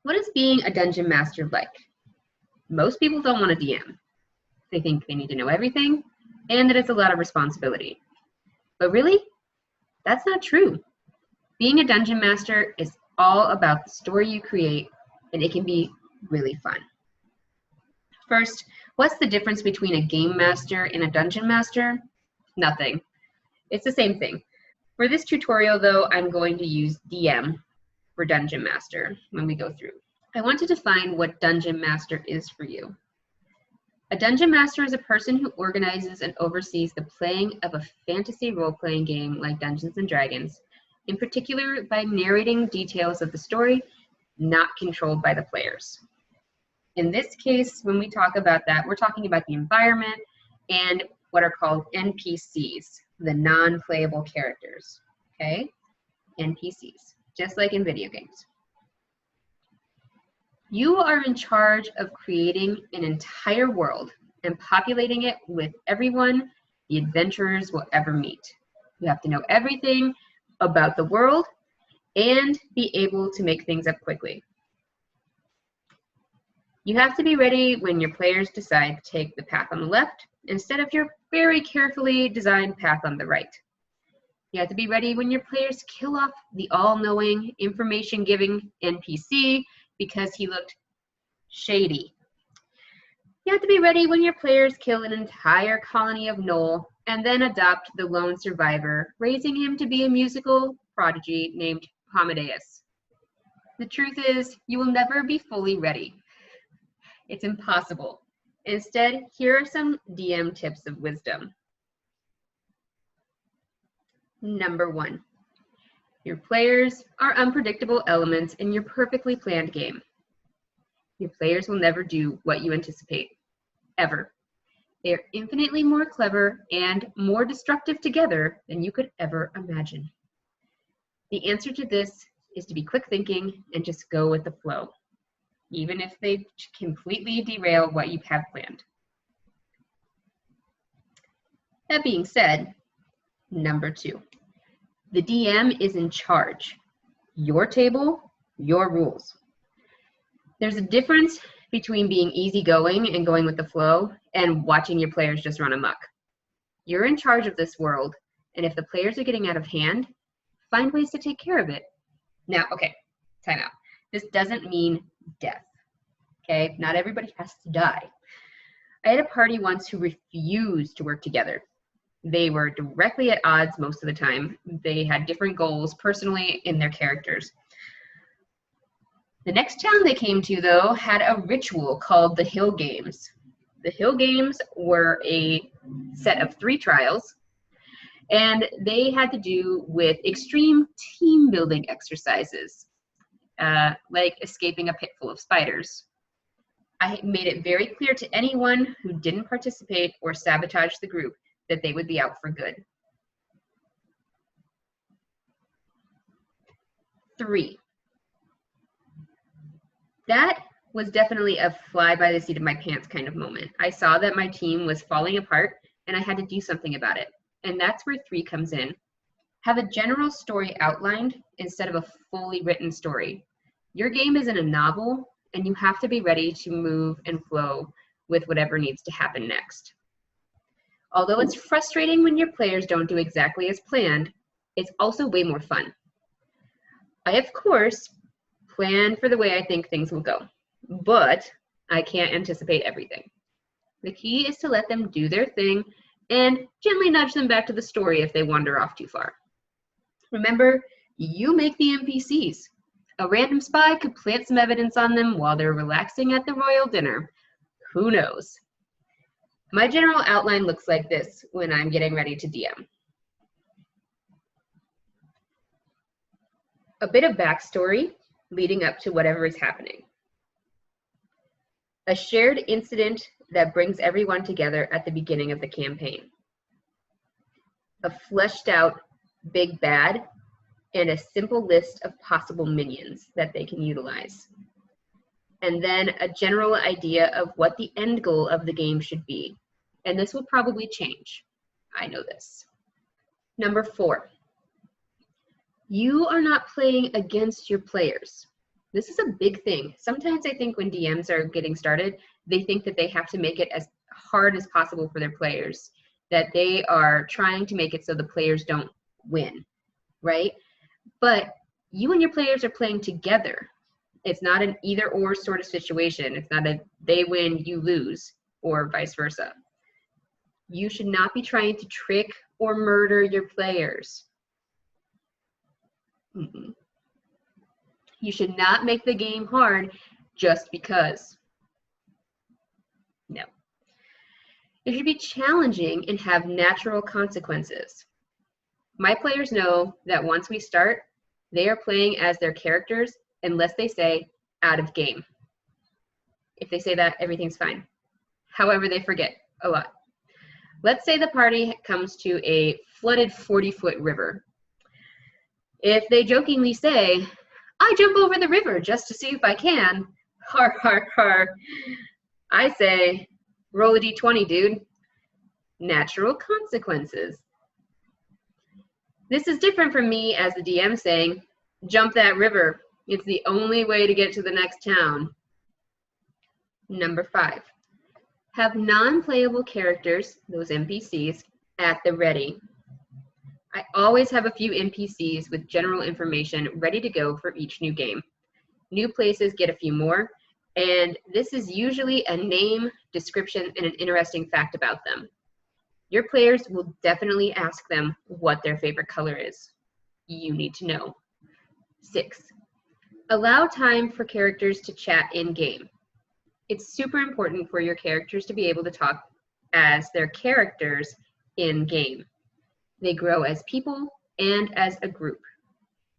What is being a dungeon master like? Most people don't want to DM. They think they need to know everything and that it's a lot of responsibility. But really, that's not true. Being a dungeon master is all about the story you create, and it can be really fun. First, what's the difference between a game master and a dungeon master? Nothing. It's the same thing. For this tutorial, though, I'm going to use DM for dungeon master when we go through. I want to define what dungeon master is for you. A dungeon master is a person who organizes and oversees the playing of a fantasy role-playing game like Dungeons & Dragons, in particular by narrating details of the story, not controlled by the players. In this case, when we talk about that, we're talking about the environment and what are called NPCs, the non-playable characters, okay? NPCs, just like in video games. You are in charge of creating an entire world and populating it with everyone the adventurers will ever meet. You have to know everything about the world and be able to make things up quickly. You have to be ready when your players decide to take the path on the left instead of your very carefully designed path on the right. You have to be ready when your players kill off the all-knowing, information-giving NPC because he looked shady. You have to be ready when your players kill an entire colony of Knoll and then adopt the lone survivor, raising him to be a musical prodigy named Amadeus. The truth is, you will never be fully ready. It's impossible. Instead, here are some DM tips of wisdom. Number 1, your players are unpredictable elements in your perfectly planned game. Your players will never do what you anticipate, ever. They are infinitely more clever and more destructive together than you could ever imagine. The answer to this is to be quick thinking and just go with the flow, even if they completely derail what you have planned. That being said, number 2, the DM is in charge. Your table, your rules. There's a difference between being easygoing and going with the flow and watching your players just run amok. You're in charge of this world, and if the players are getting out of hand, find ways to take care of it. Now, okay, time out. This doesn't mean death, okay? Not everybody has to die. I had a party once who refused to work together. They were directly at odds most of the time. They had different goals personally in their characters. The next town they came to, though, had a ritual called the Hill Games. The Hill Games were a set of 3 trials, and they had to do with extreme team-building exercises, like escaping a pit full of spiders. I made it very clear to anyone who didn't participate or sabotage the group that they would be out for good. 3. That was definitely a fly by the seat of my pants kind of moment. I saw that my team was falling apart and I had to do something about it. And that's where 3 comes in. Have a general story outlined instead of a fully written story. Your game isn't a novel, and you have to be ready to move and flow with whatever needs to happen next. Although it's frustrating when your players don't do exactly as planned, it's also way more fun. I, of course, plan for the way I think things will go, but I can't anticipate everything. The key is to let them do their thing and gently nudge them back to the story if they wander off too far. Remember, you make the NPCs. A random spy could plant some evidence on them while they're relaxing at the royal dinner. Who knows? My general outline looks like this when I'm getting ready to DM. A bit of backstory leading up to whatever is happening. A shared incident that brings everyone together at the beginning of the campaign. A fleshed out big bad and a simple list of possible minions that they can utilize. And then a general idea of what the end goal of the game should be. And this will probably change. I know this. Number 4, you are not playing against your players. This is a big thing. Sometimes I think when DMs are getting started, they think that they have to make it as hard as possible for their players, that they are trying to make it so the players don't win, right? But you and your players are playing together. It's not an either or sort of situation. It's not a they win, you lose, or vice versa. You should not be trying to trick or murder your players. Mm-mm. You should not make the game hard just because. No. It should be challenging and have natural consequences. My players know that once we start, they are playing as their characters unless they say out of game. If they say that, everything's fine. However, they forget a lot. Let's say the party comes to a flooded 40-foot river. If they jokingly say, I jump over the river just to see if I can, har, har, har, I say, roll a d20, dude. Natural consequences. This is different from me as the DM saying, jump that river. It's the only way to get to the next town. Number 5, have non-playable characters, those NPCs, at the ready. I always have a few NPCs with general information ready to go for each new game. New places get a few more, and this is usually a name, description, and an interesting fact about them. Your players will definitely ask them what their favorite color is. You need to know. 6, allow time for characters to chat in-game. It's super important for your characters to be able to talk as their characters in-game. They grow as people and as a group.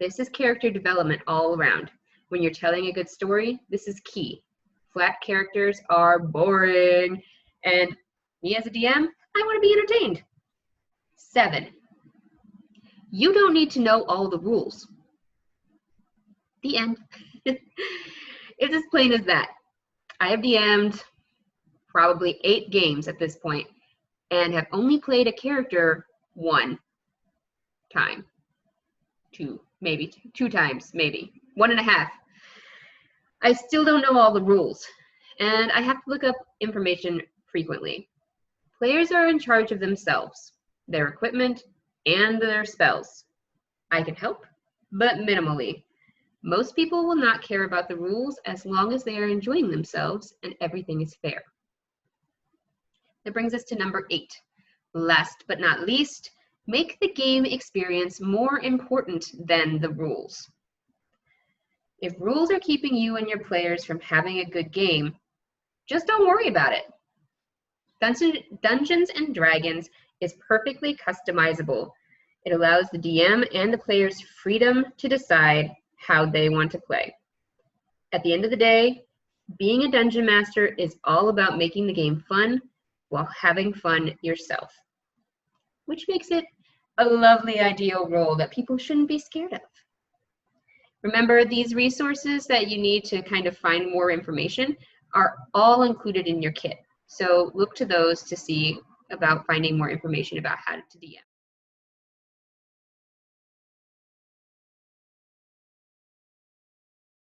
This is character development all around. When you're telling a good story, this is key. Flat characters are boring, and me as a DM, I want to be entertained. 7, you don't need to know all the rules. The end. It's as plain as that. I have DM'd probably 8 games at this point and have only played a character 1 time. 2 times, maybe. 1.5. I still don't know all the rules, and I have to look up information frequently. Players are in charge of themselves, their equipment, and their spells. I can help, but minimally. Most people will not care about the rules as long as they are enjoying themselves and everything is fair. That brings us to number 8. Last but not least, make the game experience more important than the rules. If rules are keeping you and your players from having a good game, just don't worry about it. Dungeons and Dragons is perfectly customizable. It allows the DM and the players freedom to decide how they want to play. At the end of the day, being a dungeon master is all about making the game fun while having fun yourself, which makes it a lovely ideal role that people shouldn't be scared of. Remember, these resources that you need to kind of find more information are all included in your kit. So look to those to see about finding more information about how to DM.